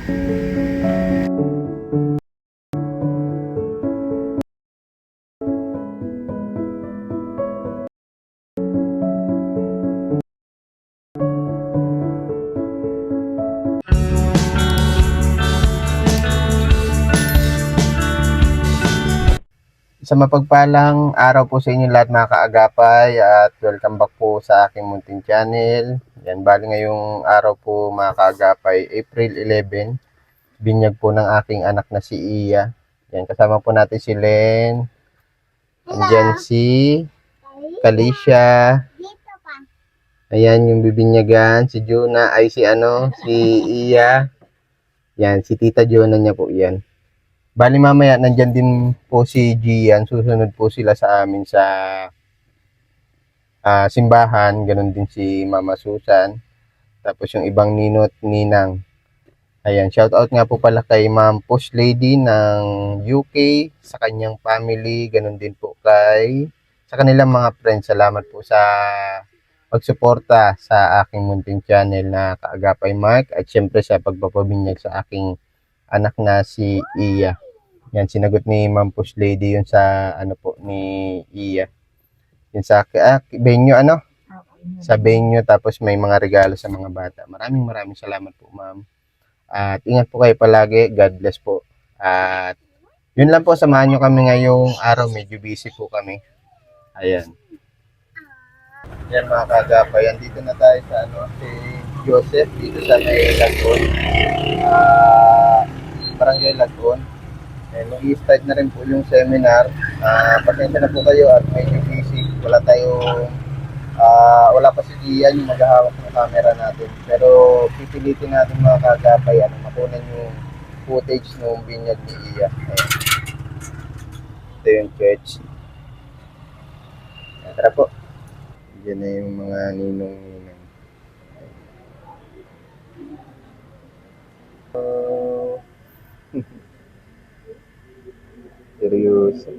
Sa mapagpalang araw po sa inyo lahat mga kaagapay at welcome back po sa aking munting channel. Yan, bali ngayong araw po mga kaagapay, April 11, binyag po ng aking anak na si Iya. Yan, kasama po natin si Len, andyan si Kalisha, ayan yung bibinyagan, si Juna, ay si Iya. Yan, si Tita Jona niya po yan. Bali mamaya nandyan din po si Gian, susunod po sila sa amin sa simbahan, ganun din si Mama Susan, tapos yung ibang ninot, ninang. Ayan, shout out nga po pala kay Ma'am Post Lady ng UK, sa kanyang family, ganun din po sa kanilang mga friends. Salamat po sa pagsuporta sa aking munting channel na Kaagapay Mark at syempre sa pagpapabinyag sa aking anak na si Iya. Yan, sinagot ni Ma'am Push Lady yun sa po ni Iya. Yun sa venue sa venue, tapos may mga regalo sa mga bata. Maraming salamat po, Ma'am. At ingat po kayo palagi. God bless po. At yun lang po, samahan nyo kami ngayong araw. Medyo busy po kami. Ayan. Yan mga kagapay. Dito na tayo sa si Joseph dito sa may Lagon. Barangay Lagon. Nag-i-start na rin po yung seminar. Pasensya na po kayo at medyo busy. Wala pa si Gian yung maghahawak ng camera natin. Pero pipilitin natin mga kagapay makunan yung footage ng binyag ni Iya. Ayan. Ito yung church. Ayan, tara po. Diyan na yung mga ninong-ninong. Seryoso.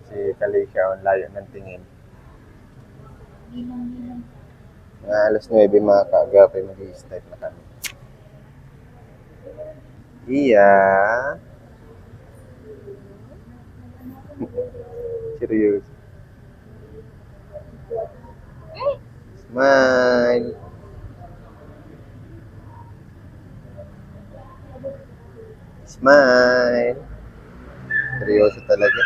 Si Kalisha, ang layo ng tingin. Mga alas 9 mga kaagapay, mag-i-start na kami. Iya. Seryoso. Smile. Smile. Seryoso talaga.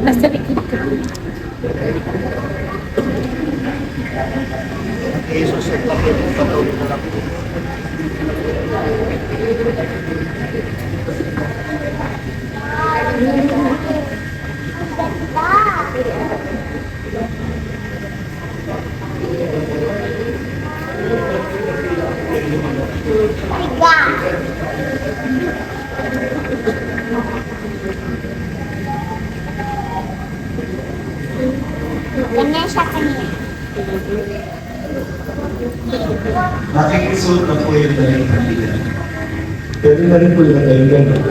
Nasa likod ka. Ganyan siya kanina. Nakikisuot na po yung daling kanila. Pwede na rin po yung daling gano'n.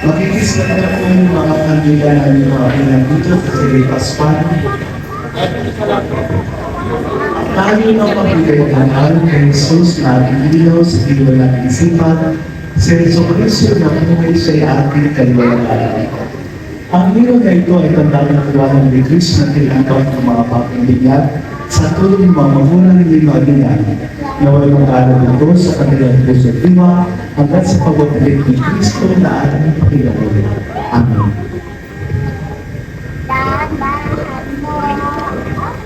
Makikis na po yung mga kandila na yung mga pinandito sa Paspan. Tayo ng pagbigay ng alam kay Jesus na ilaw sa ilaw ng isipan, si Jesu Cristo na bumay sa ating kaliwalaan. Ang ilaw na ito ay tanda ng buwanan ni Cristo na tinatawag ng mga pagbibigyan sa tulong ng mga mamulang limaginan na walang araw ito sa kanilang puso at diwa hanggang sa pagbabalik ni Kristo na ating Panginoon. Amen.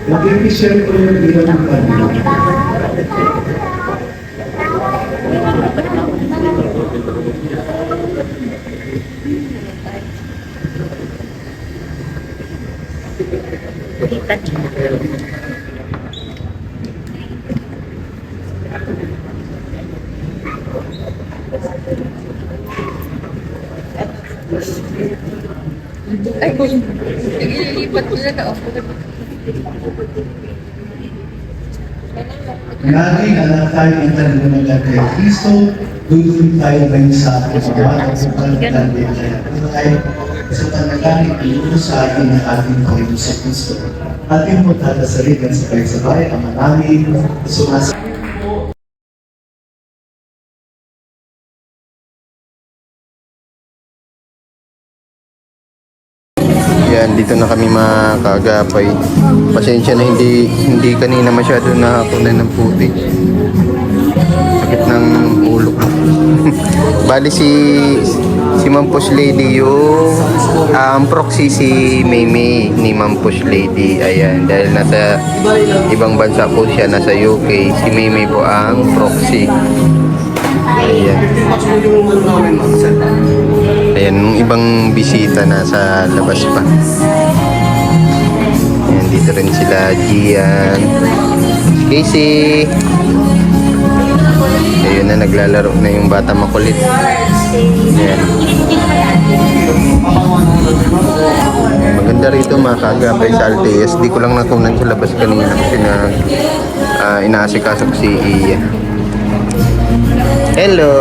Mag-i-share ko yung ilan ng Panginoon. Ay, ililipat ko na ka-off ko na. Laging anak tayo ng talagang kay Kristo, dudulog tayo ngayon sa ating mga at sa talagang tayo sa talagang iluto sa ating ng ating Panginoon sa Kristo. Ating mo tatasaligan sabay-sabay ang namin sumasa. Yan, dito na kami mga kaagapay. Pasensya na hindi kanina masyado nakakunan ng footage. Sakit ng ulo ko. Bali si Ma'am Push Lady yung proxy si Mimi ni Ma'am Push Lady. Ayan, dahil nasa ibang bansa po siya, nasa UK. Si Mimi po ang proxy. Ayan. Ayan, yung ibang bisita nasa labas pa. Ayan, dito rin sila Gian, Casey. Ayun na, naglalaro na yung bata makulit. Ayan. Maganda rito mga kaagapay sa Alteas. Di ko lang natunan sa labas kanina kasi inaasikaso ko si Iya. Hello!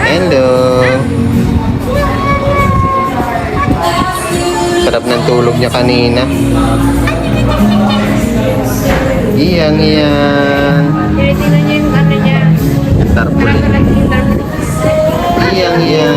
Hello! Sarap ng tulog niya kanina. Iyang. Tinitingnan niya yung ano niya. Tarpaulin. Yung tarpaulin. Iyang. Iya.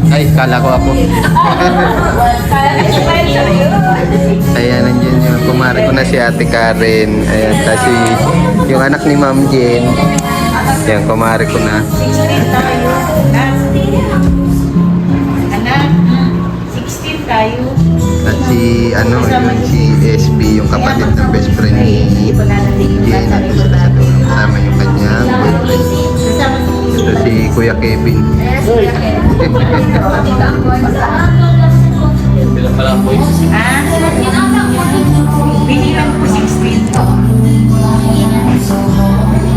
Ay, kala ko ako. Ayan, nandiyan yung kumari ko na si Ate Karen. Ayan, kasi yung anak ni Ma'am Jen. Ayan, kumari ko na. Anak, 16 tayo. At si, si SB, yung kapatid ng best friend ni Jen. Kasama yung kanyang boyfriend. Ito si Kuya Kevin. Ah, binilang ko 16 to.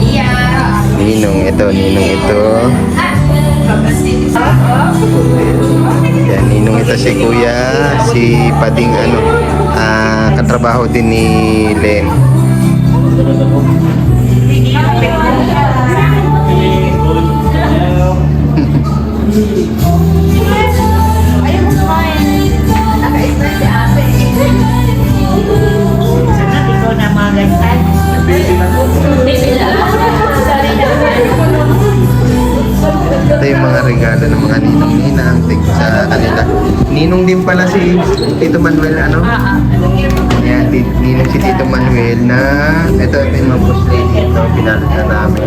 Iya. Ninong ito. Yan, ninong ito si Kuya, si Pading katrabaho din ni Len. Sanat ikaw na mga ganyan. Ito yung mga regalo ng mga ninong-ninang sa kanila. Ninong din pala si Tito Manuel, Ayan, ninong si Tito Manuel na ito yung mga post lady. Ito, pinalot na namin.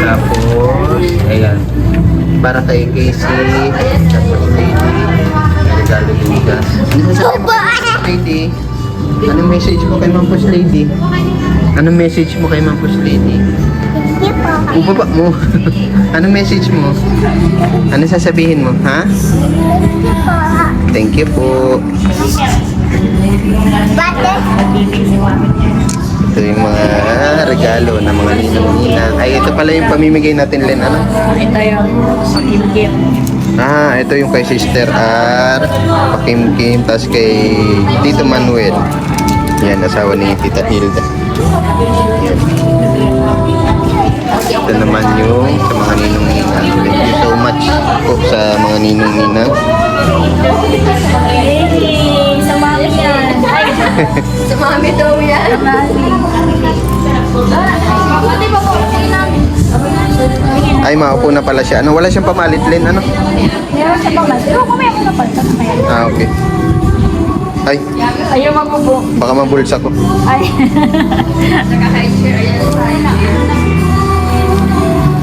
Tapos, ayan, para kay Casey, sa post lady, may regalo din ka. Ano sabi mo kay post lady? Anong message mo kay Ma'am Post Lady? Anong message mo kay Ma'am Post Lady? Hindi po. Bubaba mo. Anong message mo? Ano sasabihin mo, ha? Thank you po. Bate. Ito yung mga regalo ng mga ninong-ninang. Ay, ito pala yung pamimigay natin, Len. Ano? Ito yung pakimkim. Ito yung kay Sister R, Pakimkim, tapos kay Tito Manuel. Yan, asawa ni Tita Hilda. Yan. Ito naman yung sa mga ninong-ninang. Thank you so much po sa mga ninong-ninang. Hey, sa mami yan. Ay, Sa mami daw yan. Pati ba po? Sige namin. Ay, maupo na pala siya. Ano, wala siyang pamalit, Len, ano? meron siya pang pero kumaya ko na palta na kaya. Ah, okay. Ay, Ayaw magbubo. baka mabulsa ko. Ay. Naka-high chair. Ayan.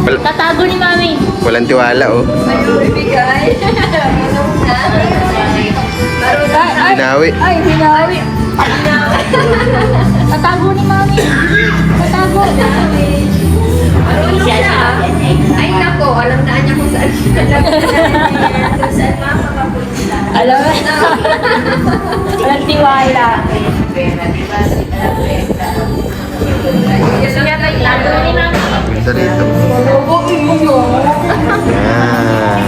Tatago ni mami. Walang tiwala, oh. Ano ibigay? Minum na. Ay, Binawi. ay, binawi. Tatago ni mami. Tatago. Marunong siya. Ay nako, alam na niya kung saan siya. Kung saan makakapunta. Alam mo na. Walang tiwala. Gusto niya tayo Tatago ni mami. Ganda rito. Yan.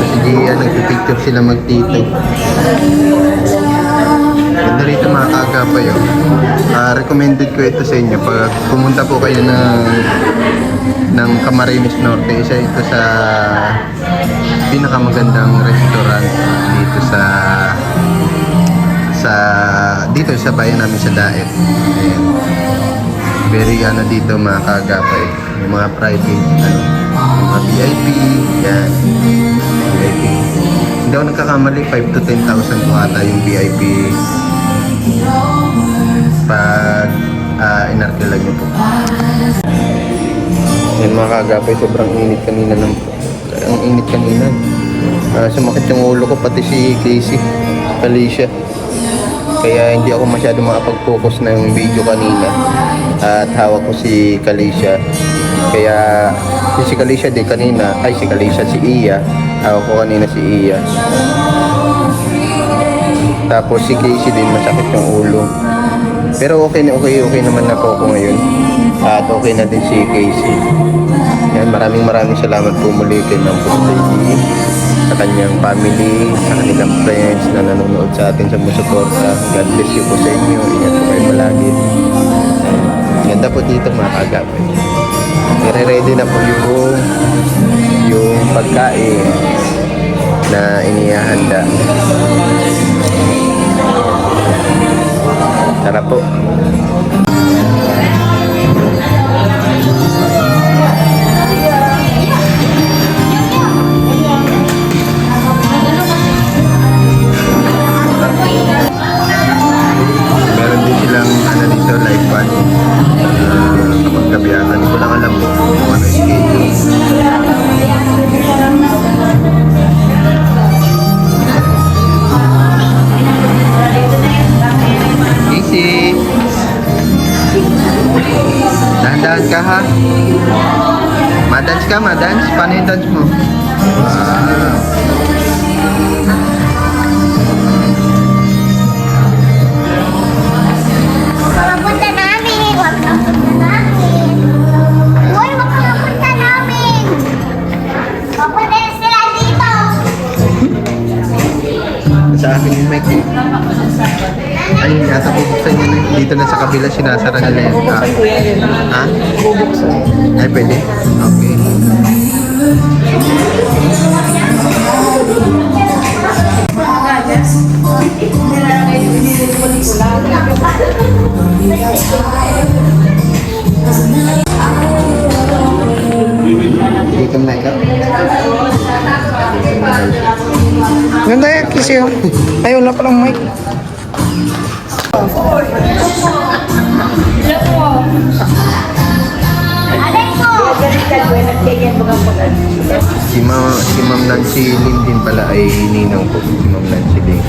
Sige, nagpipicture sila magtito. Ganda rito mga kaagapay, oh. Recommended ko ito sa inyo. Pag pumunta po kayo ng Camarines Norte, isa ito sa pinakamagandang restaurant dito dito sa bayan namin sa Daet. Ayan. Very dito mga kaagapay. Yung mga private, mga VIP, yan. VIP. Hindi ako nagkakamali, 5 to 10,000 po ata yung VIP pag inarkilan nyo po. Yan mga kaagapay, sobrang init kanina ang init kanina. Sumakit yung ulo ko, pati si Casey, Alicia. Kaya hindi ako masyado makapag-focus ng video kanina. At hawak ko si Kalisha. Kaya si Kalisha din kanina, si Kalisha, si Iya. Hawak ko kanina si Iya. Tapos si Casey din, masakit yung ulo. Pero okay naman na po ako ngayon. At okay na din si Casey. Yan, maraming salamat po muli kay Ma'am Boss Lady, sa kanyang family, sa kanilang friends na nanonood sa atin, sa musuporta. God bless you po sa inyo. Ingat po kayo palagi. Ganda po dito mga kagapay. Nire-ready na po yung pagkain na inihahanda. Tara po. Meron din silang dito, live band. Kapag kabiyakan, hindi ko lang alam kung ano schedule. Easy. Dahan-dahan ka ha. Madance ka, madance. Paano yung dance mo? Makapunta namin! Huwag makapunta namin! Uy, huwag makapunta namin! Mapunta sila dito! Sa akin yung mic. Ayun yata bubuksan nyo na. Dito na sa kabila sinasara nila yun. Ha? Ay pwede? Okay. Dito na ikaw. Ganda yan, kiss yun. Ay, wala palang mic. Alay ko! Si Ma'am Nancy Lin din pala ay ninang po. Si Ma'am Nancy Lin.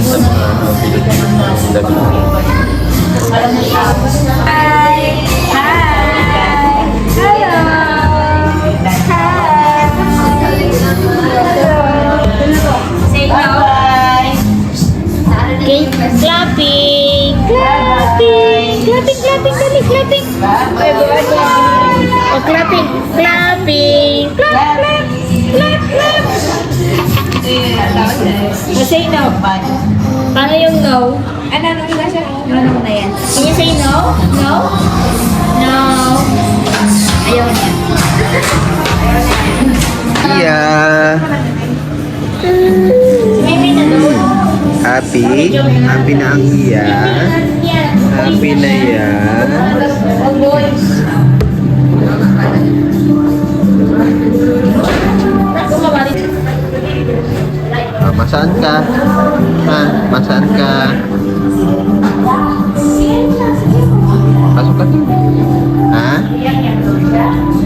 Sa mga Hi! Hi! Hello! Say bye! Okay, clapping! Clapping! Clapping! Clapping! Clapping! Clapping! Oh, clapping. Clapping. Clap, clap. Clap, clap. Oh, say no. Paano yung no? Ano na siya? Ano na yan? Can you say no? No? No. Ayaw niya. Yeah. Maybe na doon. Happy? Happy na ang iya. Happy na yan. Oh, boys. Masaan ka? Ha? Masaan ka? Pasok ka dun. Ha?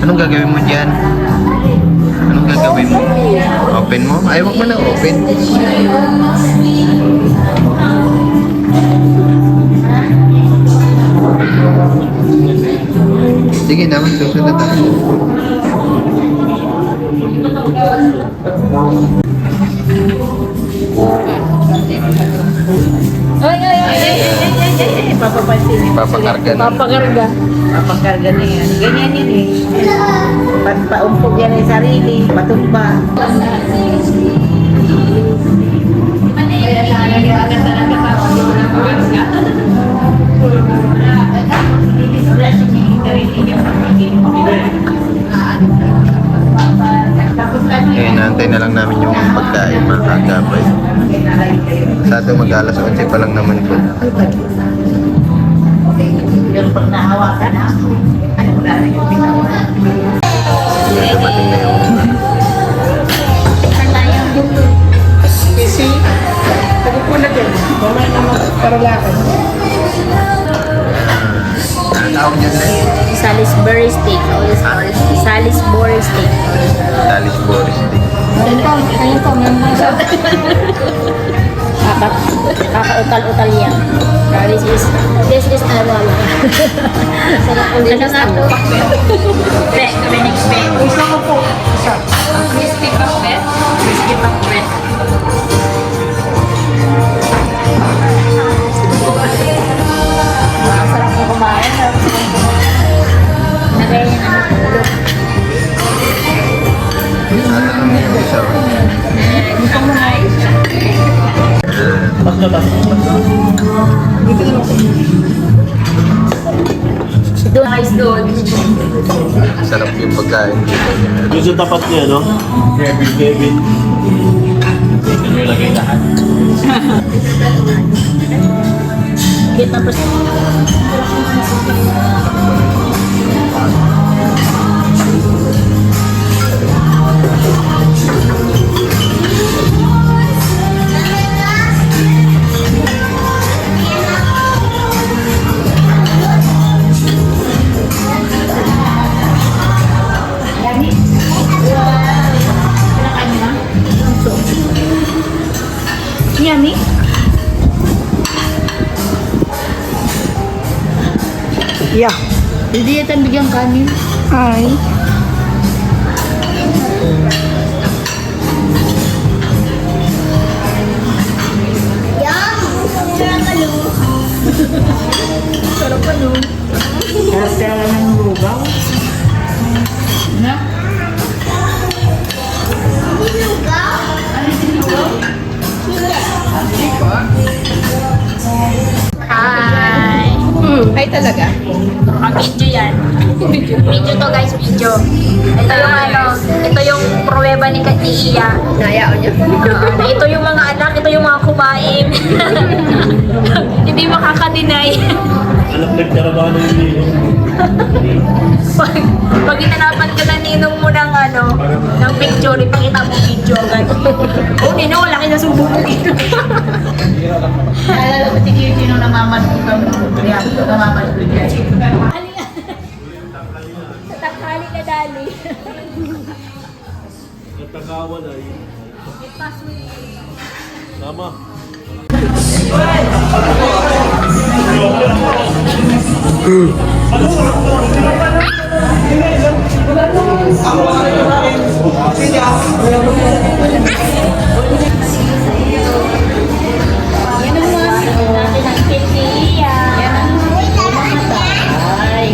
Anong gagawin mo dyan? Anong gagawin mo? Open mo? Ay, wag mo na open. Sige na, susunod ako. Papakarga na. Papakarga. Papakarga na yan. Ganyan yun eh. Paumpog yan ay sarili, patumba. Eh, naantay na lang namin yung pagkain mga kagabay. Sa atin mag-alas 11 pa lang naman po. Yung pag nahawakan na, ano wala na yung bitawa. Dumating na yung Kasi, pagpupunat yun. Mamay na magparalakan. ano tawag dyan na Salisbury steak. Salisbury steak. Talis Boris Day. Ayun po, meron po siya. Kakautal-utal yan. This is ano. Sarap po din. Ano nga po? Pe, Dominic Pe. Isa ko po. Isa. Crispy pakbet? Crispy pakbet. Masarap po kumain. Nagaya niya na natulog. Ano kami yung isa? Doon. Guys, doon. Sarap yung pagkain. Yung sa tapat niya, no? Kevin. Ito yung lagay lahat. Get tapos. Yummy. Yeah. Hindi yata bigyan kanin. Ay. Sarap ng lugaw. Hi. Ay talaga? Video yan. Video to guys, video. Ito yung ito yung pruweba ni Iya. Nayao niya? Ito yung mga anak, ito yung mga kumain. Hindi makaka-deny. Alam, nagtarabaho ng ninong. Pag inanapan ka na ninong mo ng ng picture, ipakita mo video agad. Oh, ninong, laki na subo mo dito. Naalala ko si Kirti nung namamadod kami. Yan, namamadod yan. Sa tanghali na dali. Nagtakawan ay. Tama. Yan ang mga natin ang Kirti Iya. Ay,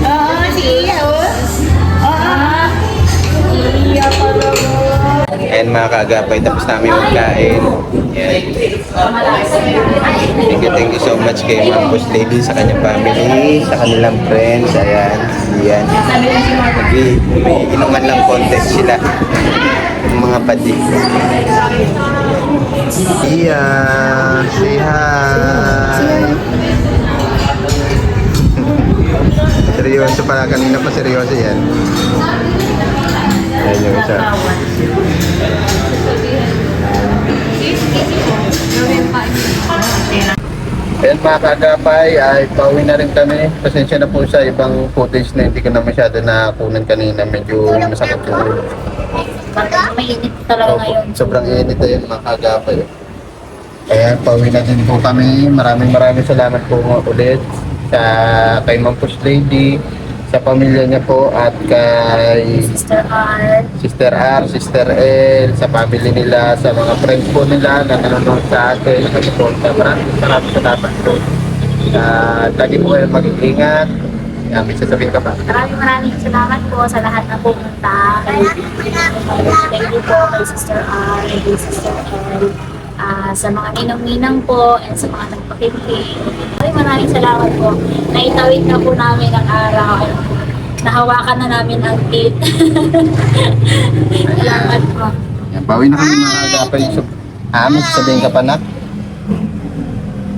Oo, si Iya, oh. Oo. Iya pala mo. And mga kaagapay, tapos namin magkain. Yan. Thank you so much kay Ma'am Boss Lady sa kanyang family, sa kanilang friends. Ayan. Yan. May inuman lang content sila. Yung mga pati. Iya, say hi. Seryoso pala, kanina pa seryoso yan. Ayan yung isa. Ayan mga kagapay, ay pauwi na rin kami. Pasensya na po sa ibang footage na hindi ko na masyado nakunan kanina. Medyo masakit po. Mainit talaga ngayon. Sobrang init na yun mga kagapay. Ayan, pauwi na din po kami. Maraming salamat po ulit sa kay Ma'am Push Lady, sa pamilya niya po at kay Sister R. Sister L, sa family nila, sa mga friends po nila na nanonood sa atin, nakasuporta. Maraming salamat po. Lagi po kayo mag-iingat. May sasabihin ka pa. Maraming salamat po sa lahat na pumunta. Thank you po kay Sister R, kay Sister L, sa mga ninong-ninang po, and sa mga nagpakikinig. Maraming salamat po. Naitawid na po namin ang araw. Nahawakan na namin ang date. Salamat po. Ayan, bawi na kami mga kagapay. May sasabihin ka pa na?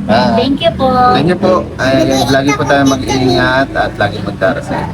Thank you po. Thank you po. Ay, lagi po tayo mag-iingat at lagi magdarasal.